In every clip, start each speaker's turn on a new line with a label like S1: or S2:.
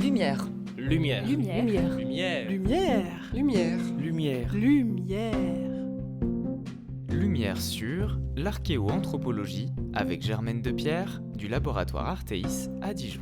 S1: Lumière.
S2: Lumière.
S1: Lumière.
S3: Lumière.
S2: Lumière.
S3: Lumière.
S1: Lumière.
S2: Lumière.
S3: Lumière.
S4: Lumière sur l'archéoanthropologie avec Germaine Depierre du laboratoire Artéis à Dijon.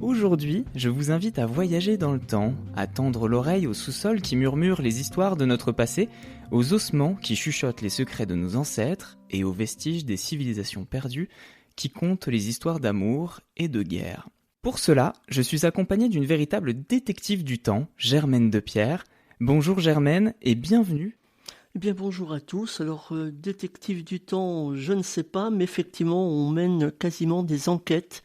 S4: Aujourd'hui, je vous invite à voyager dans le temps, à tendre l'oreille au sous-sol qui murmure les histoires de notre passé, aux ossements qui chuchotent les secrets de nos ancêtres et aux vestiges des civilisations perdues qui comptent les histoires d'amour et de guerre. Pour cela, je suis accompagné d'une véritable détective du temps, Germaine Depierre. Bonjour Germaine et bienvenue.
S3: Eh bien, bonjour à tous. Alors, détective du temps, je ne sais pas, mais effectivement, on mène quasiment des enquêtes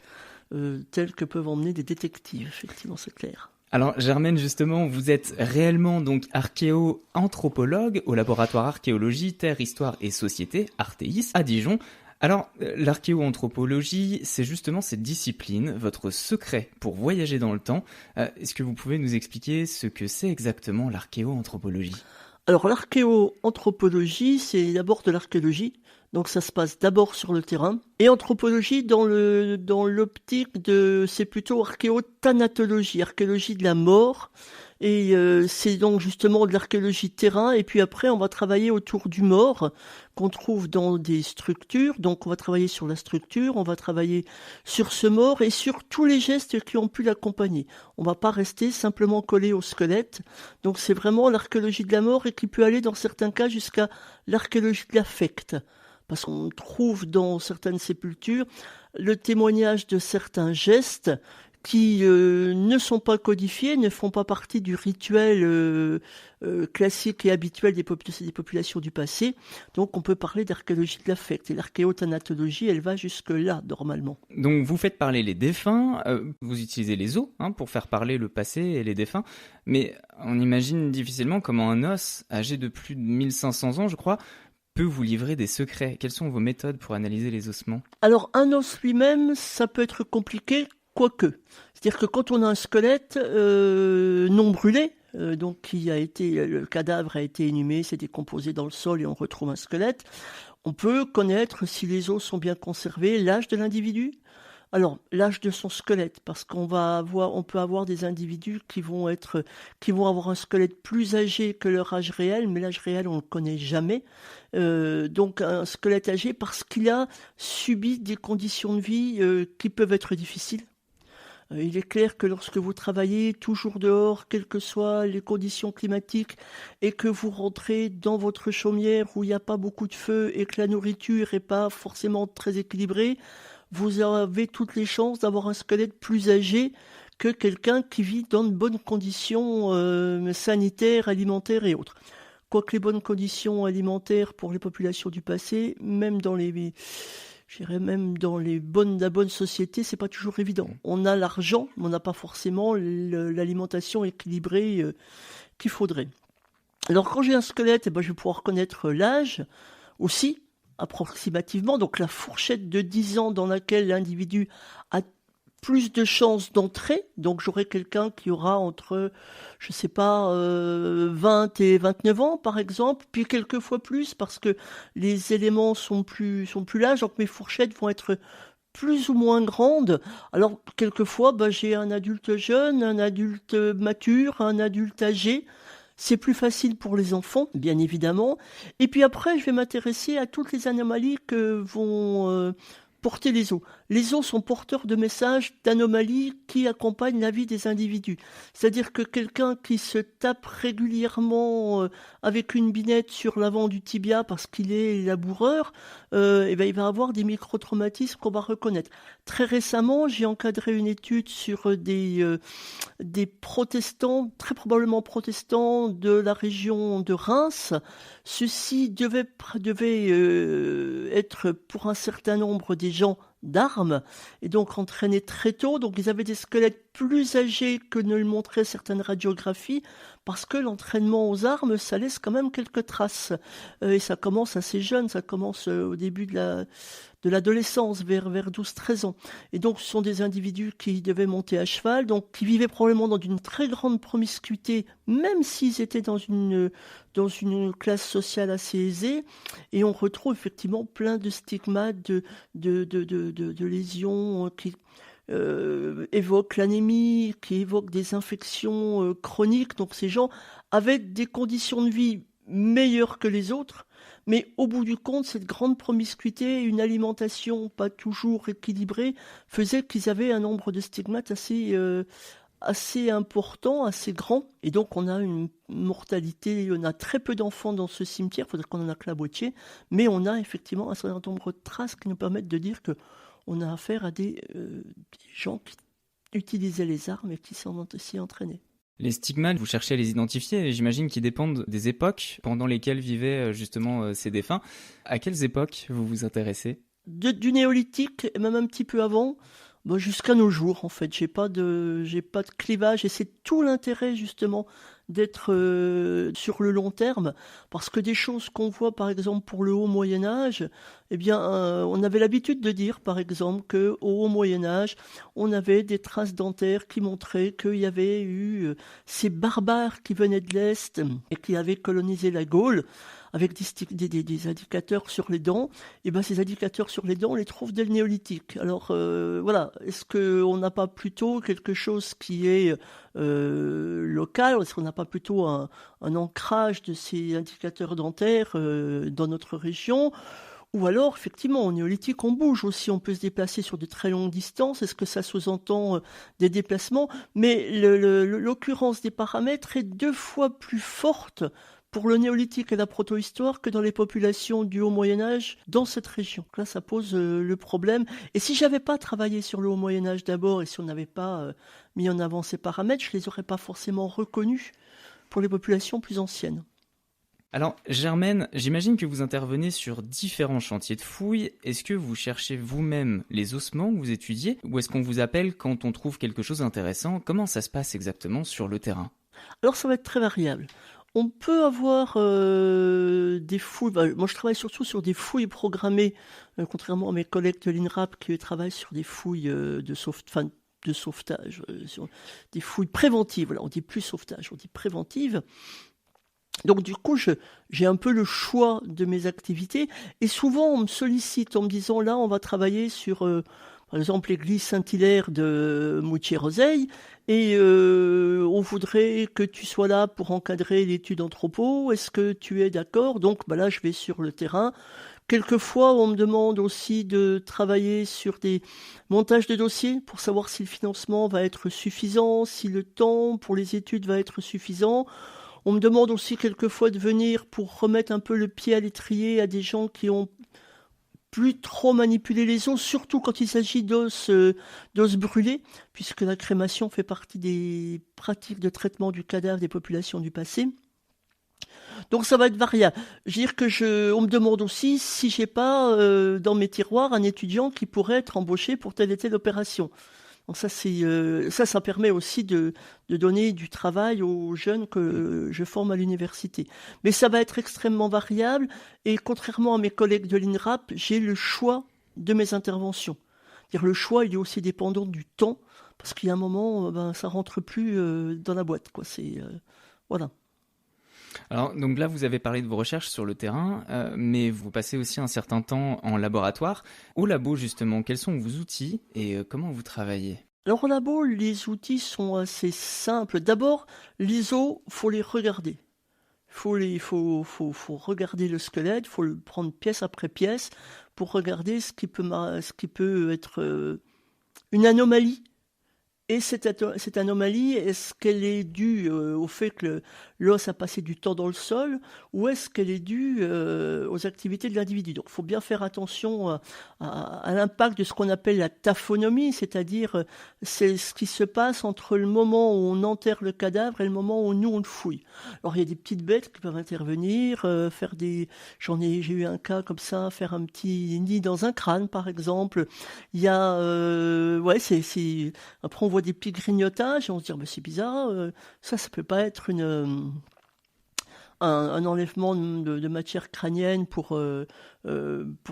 S3: telles que peuvent emmener des détectives. Effectivement, c'est clair.
S4: Alors Germaine, justement, vous êtes réellement donc archéo-anthropologue au laboratoire Archéologie, Terre, Histoire et Société, Artéis, à Dijon. Alors, l'archéoanthropologie, c'est justement cette discipline, votre secret pour voyager dans le temps. Est-ce que vous pouvez nous expliquer ce que c'est exactement l'archéoanthropologie ?
S3: Alors, l'archéoanthropologie, c'est d'abord de l'archéologie. Donc, ça se passe d'abord sur le terrain. Et anthropologie, dans l'optique c'est plutôt archéothanatologie, archéologie de la mort. Et c'est donc justement de l'archéologie de terrain. Et puis après, on va travailler autour du mort qu'on trouve dans des structures. Donc, on va travailler sur la structure, on va travailler sur ce mort et sur tous les gestes qui ont pu l'accompagner. On va pas rester simplement collé au squelette. Donc, c'est vraiment l'archéologie de la mort et qui peut aller dans certains cas jusqu'à l'archéologie de l'affect. Parce qu'on trouve dans certaines sépultures le témoignage de certains gestes qui ne sont pas codifiés, ne font pas partie du rituel classique et habituel des populations du passé. Donc on peut parler d'archéologie de l'affect. Et l'archéothanatologie, elle va jusque-là, normalement.
S4: Donc vous faites parler les défunts, vous utilisez les os pour faire parler le passé et les défunts, mais on imagine difficilement comment un os, âgé de plus de 1500 ans, je crois, peut vous livrer des secrets. Quelles sont vos méthodes pour analyser les ossements ?
S3: Alors un os lui-même, ça peut être compliqué, quoique. C'est-à-dire que quand on a un squelette non brûlé, donc le cadavre a été inhumé, s'est décomposé dans le sol et on retrouve un squelette, on peut connaître si les os sont bien conservés, l'âge de l'individu. Alors, l'âge de son squelette, parce on peut avoir des individus qui vont avoir un squelette plus âgé que leur âge réel, mais l'âge réel, on ne le connaît jamais. Donc, un squelette âgé parce qu'il a subi des conditions de vie qui peuvent être difficiles. Il est clair que lorsque vous travaillez toujours dehors, quelles que soient les conditions climatiques, et que vous rentrez dans votre chaumière où il n'y a pas beaucoup de feu et que la nourriture n'est pas forcément très équilibrée, vous avez toutes les chances d'avoir un squelette plus âgé que quelqu'un qui vit dans de bonnes conditions sanitaires, alimentaires et autres. Quoique les bonnes conditions alimentaires pour les populations du passé, même dans la bonne société, c'est pas toujours évident. On a l'argent, mais on n'a pas forcément l'alimentation équilibrée qu'il faudrait. Alors quand j'ai un squelette, je vais pouvoir connaître l'âge aussi, approximativement, donc la fourchette de 10 ans dans laquelle l'individu a plus de chances d'entrer, donc j'aurai quelqu'un qui aura entre, 20 et 29 ans par exemple, puis quelques fois plus parce que les éléments sont plus larges, donc mes fourchettes vont être plus ou moins grandes. Alors quelquefois j'ai un adulte jeune, un adulte mature, un adulte âgé. C'est plus facile pour les enfants, bien évidemment. Et puis après, je vais m'intéresser à toutes les anomalies que vont porter les os. Les os sont porteurs de messages d'anomalies qui accompagnent la vie des individus. C'est-à-dire que quelqu'un qui se tape régulièrement avec une binette sur l'avant du tibia parce qu'il est laboureur, il va avoir des micro-traumatismes qu'on va reconnaître. Très récemment, j'ai encadré une étude sur des protestants, très probablement protestants de la région de Reims. Ceux-ci devaient être pour un certain nombre des gens d'armes et donc entraînés très tôt. Donc ils avaient des squelettes plus âgés que ne le montraient certaines radiographies, parce que l'entraînement aux armes, ça laisse quand même quelques traces. Et ça commence assez jeune, ça commence au début de l'adolescence, vers 12-13 ans. Et donc, ce sont des individus qui devaient monter à cheval, donc qui vivaient probablement dans une très grande promiscuité, même s'ils étaient dans une classe sociale assez aisée. Et on retrouve effectivement plein de stigmates, de lésions qui évoquent l'anémie, qui évoquent des infections chroniques. Donc, ces gens avaient des conditions de vie meilleures que les autres. Mais au bout du compte, cette grande promiscuité, une alimentation pas toujours équilibrée, faisait qu'ils avaient un nombre de stigmates assez important, assez grand. Et donc, on a une mortalité, on a très peu d'enfants dans ce cimetière, il faudrait qu'on en a que la moitié, mais on a effectivement un certain nombre de traces qui nous permettent de dire qu'on a affaire à des gens qui utilisaient les armes et qui s'en ont aussi entraînés.
S4: Les stigmates, vous cherchez à les identifier, et j'imagine qu'ils dépendent des époques pendant lesquelles vivaient justement ces défunts. À quelles époques vous vous intéressez ?
S3: Du néolithique, et même un petit peu avant, jusqu'à nos jours en fait. J'ai pas de clivage, et c'est tout l'intérêt justement d'être sur le long terme, parce que des choses qu'on voit par exemple pour le haut Moyen-Âge, eh bien on avait l'habitude de dire par exemple qu'au haut Moyen-Âge on avait des traces dentaires qui montraient qu'il y avait eu ces barbares qui venaient de l'Est et qui avaient colonisé la Gaule avec des indicateurs sur les dents. Et ben ces indicateurs sur les dents, on les trouve dès le néolithique. Alors voilà, est-ce qu'on n'a pas plutôt quelque chose qui est local? Est-ce qu'on n'a pas plutôt un ancrage de ces indicateurs dentaires dans notre région? Ou alors, effectivement, au néolithique, on bouge aussi, on peut se déplacer sur de très longues distances. Est-ce que ça sous-entend des déplacements? Mais l'occurrence des paramètres est 2 fois plus forte pour le néolithique et la protohistoire que dans les populations du Haut Moyen-Âge dans cette région. Là, ça pose le problème. Et si j'avais pas travaillé sur le Haut Moyen-Âge d'abord, et si on n'avait pas mis en avant ces paramètres, je les aurais pas forcément reconnus pour les populations plus anciennes.
S4: Alors, Germaine, j'imagine que vous intervenez sur différents chantiers de fouilles. Est-ce que vous cherchez vous-même les ossements que vous étudiez, ou est-ce qu'on vous appelle quand on trouve quelque chose d'intéressant? Comment ça se passe exactement sur le terrain?
S3: Alors, ça va être très variable. On peut avoir des fouilles. Moi, je travaille surtout sur des fouilles programmées, contrairement à mes collègues de l'INRAP qui travaillent sur des fouilles de sauvetage, sur des fouilles préventives. Voilà, on dit plus sauvetage, on dit préventive. Donc du coup, j'ai un peu le choix de mes activités. Et souvent, on me sollicite en me disant, là, on va travailler sur, par exemple, l'église Saint-Hilaire de Moutier-Roseille, et on voudrait que tu sois là pour encadrer l'étude anthropo. Est-ce que tu es d'accord? Donc là, je vais sur le terrain. Quelquefois, on me demande aussi de travailler sur des montages de dossiers pour savoir si le financement va être suffisant, si le temps pour les études va être suffisant. On me demande aussi quelquefois de venir pour remettre un peu le pied à l'étrier à des gens qui ont plus trop manipulé les os, surtout quand il s'agit d'os brûlés, puisque la crémation fait partie des pratiques de traitement du cadavre des populations du passé. Donc ça va être variable. Je veux dire que on me demande aussi si j'ai pas dans mes tiroirs un étudiant qui pourrait être embauché pour telle et telle opération. Donc ça permet aussi de donner du travail aux jeunes que je forme à l'université. Mais ça va être extrêmement variable, et contrairement à mes collègues de l'INRAP, j'ai le choix de mes interventions. C'est-à-dire le choix, il est aussi dépendant du temps, parce qu'il y a un moment, ça rentre plus dans la boîte, quoi. Voilà.
S4: Alors, donc là, vous avez parlé de vos recherches sur le terrain, mais vous passez aussi un certain temps en laboratoire. Au labo, justement, quels sont vos outils et comment vous travaillez?
S3: Alors, au labo, les outils sont assez simples. D'abord, les os, faut les regarder. Faut regarder le squelette, faut le prendre pièce après pièce pour regarder ce qui peut être une anomalie. Et cette anomalie, est-ce qu'elle est due au fait que l'os a passé du temps dans le sol, ou est-ce qu'elle est due aux activités de l'individu? Donc il faut bien faire attention à l'impact de ce qu'on appelle la taphonomie, c'est-à-dire c'est ce qui se passe entre le moment où on enterre le cadavre et le moment où nous on le fouille. Alors il y a des petites bêtes qui peuvent intervenir, j'ai eu un cas comme ça, faire un petit nid dans un crâne par exemple. Il y a, après on voit des petits grignotages et on se dit mais c'est bizarre, ça peut pas être un enlèvement de matière crânienne pour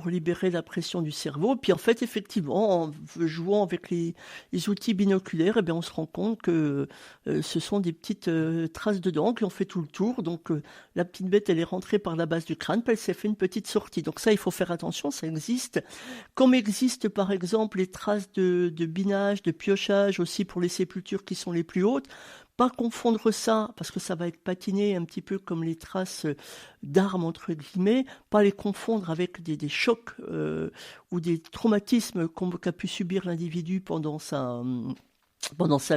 S3: libérer la pression du cerveau. Puis en fait, effectivement, en jouant avec les outils binoculaires, eh bien, on se rend compte que ce sont des petites traces de dents qui ont fait tout le tour. Donc la petite bête, elle est rentrée par la base du crâne, puis elle s'est fait une petite sortie. Donc ça, il faut faire attention, ça existe. Comme existe par exemple les traces de binage, de piochage aussi pour les sépultures qui sont les plus hautes. Pas confondre ça, parce que ça va être patiné un petit peu comme les traces d'armes, entre guillemets, pas les confondre avec des chocs ou des traumatismes qu'a pu subir l'individu pendant sa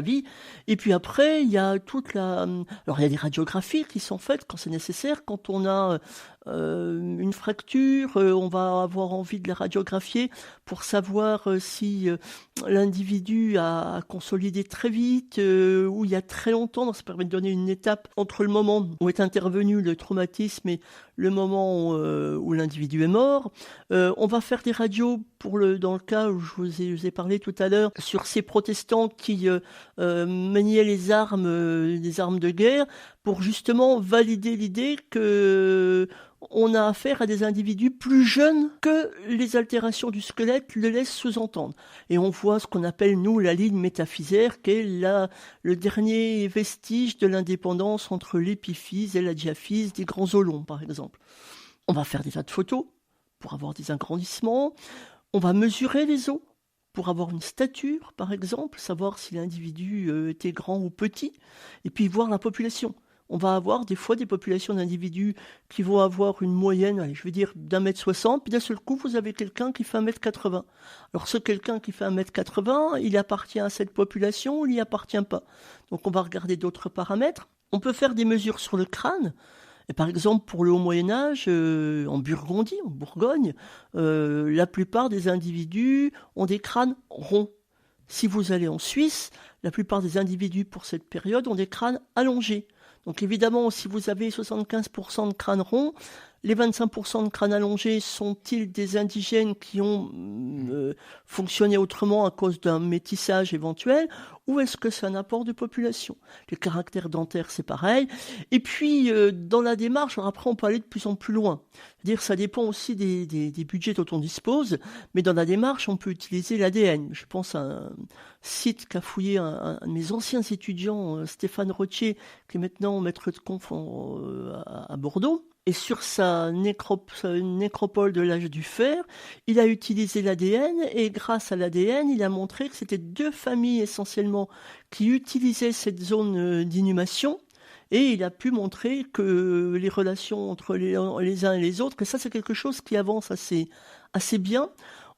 S3: vie. Et puis après, il y a alors il y a des radiographies qui sont faites quand c'est nécessaire. Quand on a une fracture, on va avoir envie de la radiographier pour savoir si l'individu a consolidé très vite ou il y a très longtemps. Donc ça permet de donner une étape entre le moment où est intervenu le traumatisme et le moment où l'individu est mort. On va faire des radios dans le cas où je vous ai parlé tout à l'heure sur ces protestants qui maniaient les armes de guerre pour justement valider l'idée que on a affaire à des individus plus jeunes que les altérations du squelette le laissent sous-entendre. Et on voit ce qu'on appelle, nous, la ligne métaphysaire, qui est le dernier vestige de l'indépendance entre l'épiphyse et la diaphyse des grands os longs, par exemple. On va faire des tas de photos pour avoir des agrandissements. On va mesurer les os pour avoir une stature, par exemple, savoir si l'individu était grand ou petit, et puis voir la population. On va avoir des fois des populations d'individus qui vont avoir une moyenne, allez, je vais dire d'1m60, puis d'un seul coup, vous avez quelqu'un qui fait 1m80. Alors ce quelqu'un qui fait 1m80, il appartient à cette population ou il n'y appartient pas. Donc on va regarder d'autres paramètres. On peut faire des mesures sur le crâne. Et par exemple, pour le haut Moyen-Âge, en Burgondie, en Bourgogne, la plupart des individus ont des crânes ronds. Si vous allez en Suisse, la plupart des individus pour cette période ont des crânes allongés. Donc évidemment, si vous avez 75% de crânes ronds, les 25% de crânes allongés sont-ils des indigènes qui ont fonctionné autrement à cause d'un métissage éventuel, ou est-ce que c'est un apport de population? Les caractères dentaires, c'est pareil. Et puis, dans la démarche, alors après, on peut aller de plus en plus loin. C'est-à-dire, ça dépend aussi des budgets dont on dispose, mais dans la démarche, on peut utiliser l'ADN. Je pense à un site qu'a fouillé un de mes anciens étudiants, Stéphane Rotier, qui est maintenant maître de conf à Bordeaux. Et sur sa nécropole de l'âge du fer, il a utilisé l'ADN et grâce à l'ADN, il a montré que c'était 2 familles essentiellement qui utilisaient cette zone d'inhumation et il a pu montrer que les relations entre les uns et les autres, et ça c'est quelque chose qui avance assez bien.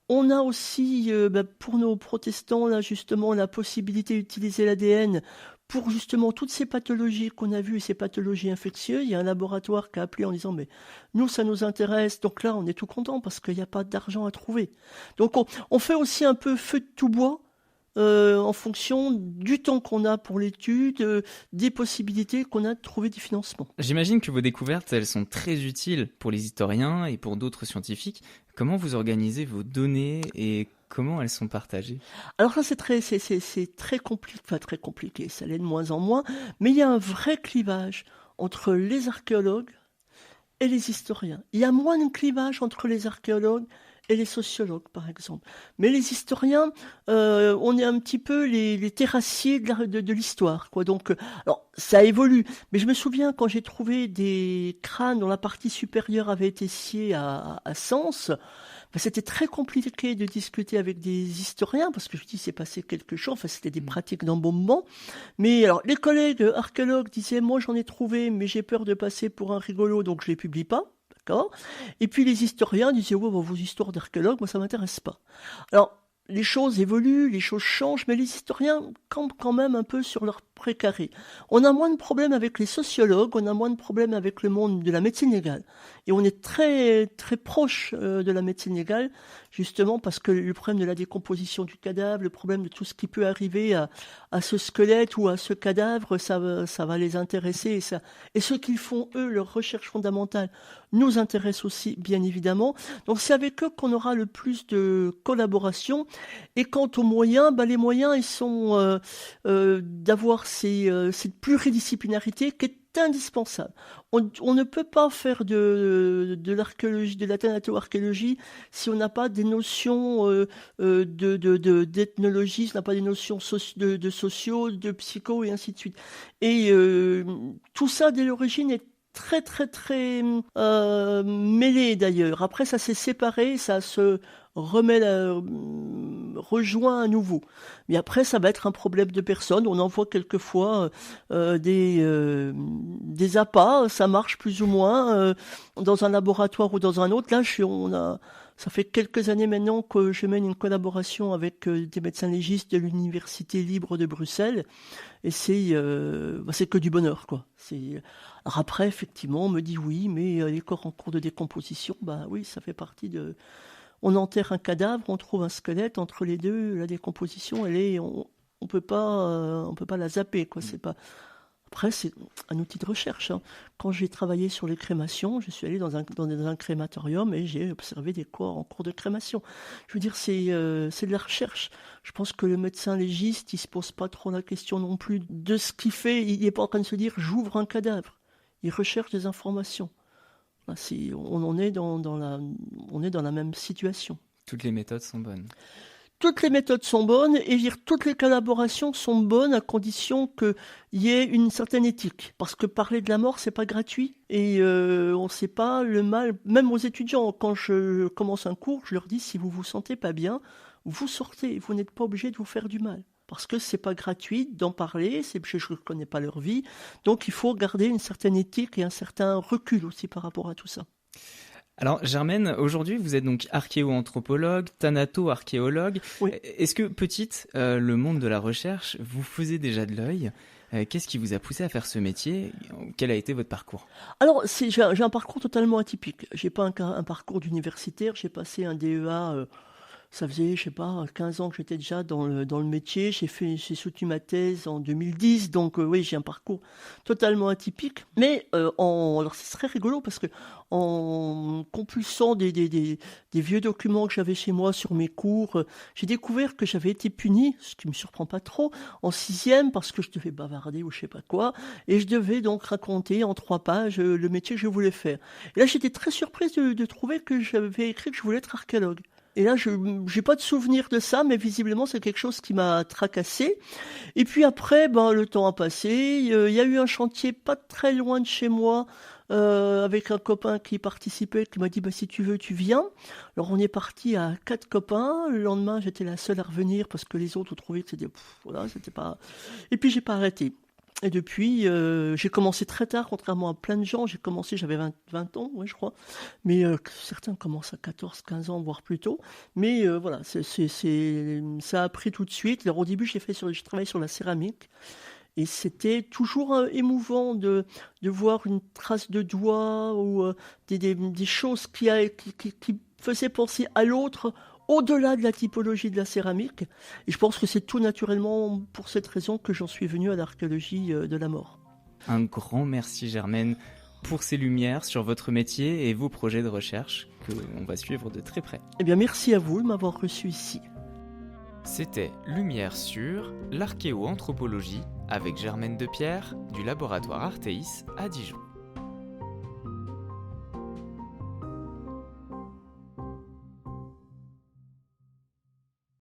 S3: On a aussi, pour nos protestants, là justement, la possibilité d'utiliser l'ADN pour justement toutes ces pathologies qu'on a vues, ces pathologies infectieuses. Il y a un laboratoire qui a appelé en disant mais nous ça nous intéresse, donc là on est tout content parce qu'il n'y a pas d'argent à trouver. Donc on fait aussi un peu feu de tout bois en fonction du temps qu'on a pour l'étude, des possibilités qu'on a de trouver du financement.
S4: J'imagine que vos découvertes, elles sont très utiles pour les historiens et pour d'autres scientifiques. Comment vous organisez vos données et comment elles sont partagées?
S3: Alors ça c'est très compliqué, ça l'est de moins en moins, mais il y a un vrai clivage entre les archéologues et les historiens. Il y a moins de clivage entre les archéologues et les sociologues, par exemple. Mais les historiens, on est un petit peu les terrassiers de l'histoire, quoi. Donc, alors, ça évolue. Mais je me souviens quand j'ai trouvé des crânes dont la partie supérieure avait été sciée à Sens, c'était très compliqué de discuter avec des historiens parce que je dis c'est passé quelque chose. Enfin, c'était des pratiques d'embaumement. Mais alors, les collègues archéologues disaient moi j'en ai trouvé, mais j'ai peur de passer pour un rigolo, donc je les publie pas. D'accord ? Et puis les historiens disaient ouais, vos histoires d'archéologues, moi ça m'intéresse pas. Alors les choses évoluent, les choses changent, mais les historiens campent quand même un peu sur leur précaré. On a moins de problèmes avec les sociologues, on a moins de problèmes avec le monde de la médecine légale. Et on est très, très proche de la médecine légale, justement parce que le problème de la décomposition du cadavre, le problème de tout ce qui peut arriver à ce squelette ou à ce cadavre, ça va les intéresser. Et ce qu'ils font, eux, leur recherche fondamentale, nous intéresse aussi, bien évidemment. Donc c'est avec eux qu'on aura le plus de collaboration. Et quant aux moyens, les moyens, ils sont d'avoir cette pluridisciplinarité qui est indispensable. On ne peut pas faire de l'archéologie, de la thanatoarchéologie, si on n'a pas des notions d'ethnologie, si on n'a pas des notions de sociaux, de psycho, et ainsi de suite. Et tout ça, dès l'origine, est très très très mêlé d'ailleurs. Après, ça s'est séparé, ça se rejoint à nouveau. Mais après, ça va être un problème de personne. On en voit quelquefois des appâts, ça marche plus ou moins dans un laboratoire ou dans un autre. Là, ça fait quelques années maintenant que je mène une collaboration avec des médecins légistes de l'Université libre de Bruxelles. Et c'est que du bonheur, quoi. Alors après, effectivement, on me dit oui, mais les corps en cours de décomposition, oui, ça fait partie de... On enterre un cadavre, on trouve un squelette, entre les deux, la décomposition, on peut pas la zapper, quoi. C'est pas... Après, c'est un outil de recherche, hein. Quand j'ai travaillé sur les crémations, je suis allé dans un crématorium et j'ai observé des corps en cours de crémation. Je veux dire, c'est de la recherche. Je pense que le médecin légiste, il se pose pas trop la question non plus de ce qu'il fait. Il n'est pas en train de se dire, j'ouvre un cadavre. Il recherche des informations. Là, on est dans la même situation.
S4: Toutes les méthodes sont bonnes.
S3: Toutes les méthodes sont bonnes et toutes les collaborations sont bonnes à condition qu'il y ait une certaine éthique. Parce que parler de la mort, c'est pas gratuit et on ne sait pas le mal. Même aux étudiants, quand je commence un cours, je leur dis si vous vous sentez pas bien, vous sortez. Vous n'êtes pas obligé de vous faire du mal. Parce que c'est pas gratuit d'en parler, je ne connais pas leur vie. Donc il faut garder une certaine éthique et un certain recul aussi par rapport à tout ça.
S4: Alors Germaine, aujourd'hui vous êtes donc archéo-anthropologue, thanato-archéologue.
S3: Oui.
S4: Est-ce que petite, le monde de la recherche vous faisait déjà de l'œil ? Qu'est-ce qui vous a poussé à faire ce métier ? Quel a été votre parcours ?
S3: Alors j'ai un parcours totalement atypique. J'ai pas un parcours d'universitaire, j'ai passé un DEA... Ça faisait, 15 ans que j'étais déjà dans le métier. J'ai soutenu ma thèse en 2010, donc oui, j'ai un parcours totalement atypique. Mais alors c'est très rigolo parce que en compulsant des vieux documents que j'avais chez moi sur mes cours, j'ai découvert que j'avais été puni, ce qui me surprend pas trop, en 6e parce que je devais bavarder ou je sais pas quoi, et je devais donc raconter en 3 pages le métier que je voulais faire. Et là, j'étais très surprise de trouver que j'avais écrit que je voulais être archéologue. Et là, je n'ai pas de souvenir de ça, mais visiblement, c'est quelque chose qui m'a tracassé. Et puis après, le temps a passé. Il y a eu un chantier pas très loin de chez moi, avec un copain qui participait, qui m'a dit si tu veux, tu viens. Alors on est parti à 4 copains. Le lendemain, j'étais la seule à revenir parce que les autres ont trouvé que c'était pas... Et puis j'ai pas arrêté. Et depuis, j'ai commencé très tard, contrairement à plein de gens. J'avais 20 ans, ouais, je crois. Mais certains commencent à 14, 15 ans, voire plus tôt. Mais voilà, ça a pris tout de suite. Alors, au début, j'ai travaillé sur la céramique. Et c'était toujours émouvant de voir une trace de doigt ou des choses qui faisaient penser à l'autre, au-delà de la typologie de la céramique. Et je pense que c'est tout naturellement pour cette raison que j'en suis venu à l'archéologie de la mort.
S4: Un grand merci Germaine pour ces lumières sur votre métier et vos projets de recherche que on va suivre de très près.
S3: Eh bien, merci à vous de m'avoir reçu ici.
S4: C'était Lumière sur l'archéo-anthropologie avec Germaine Depierre du laboratoire Artéis à Dijon.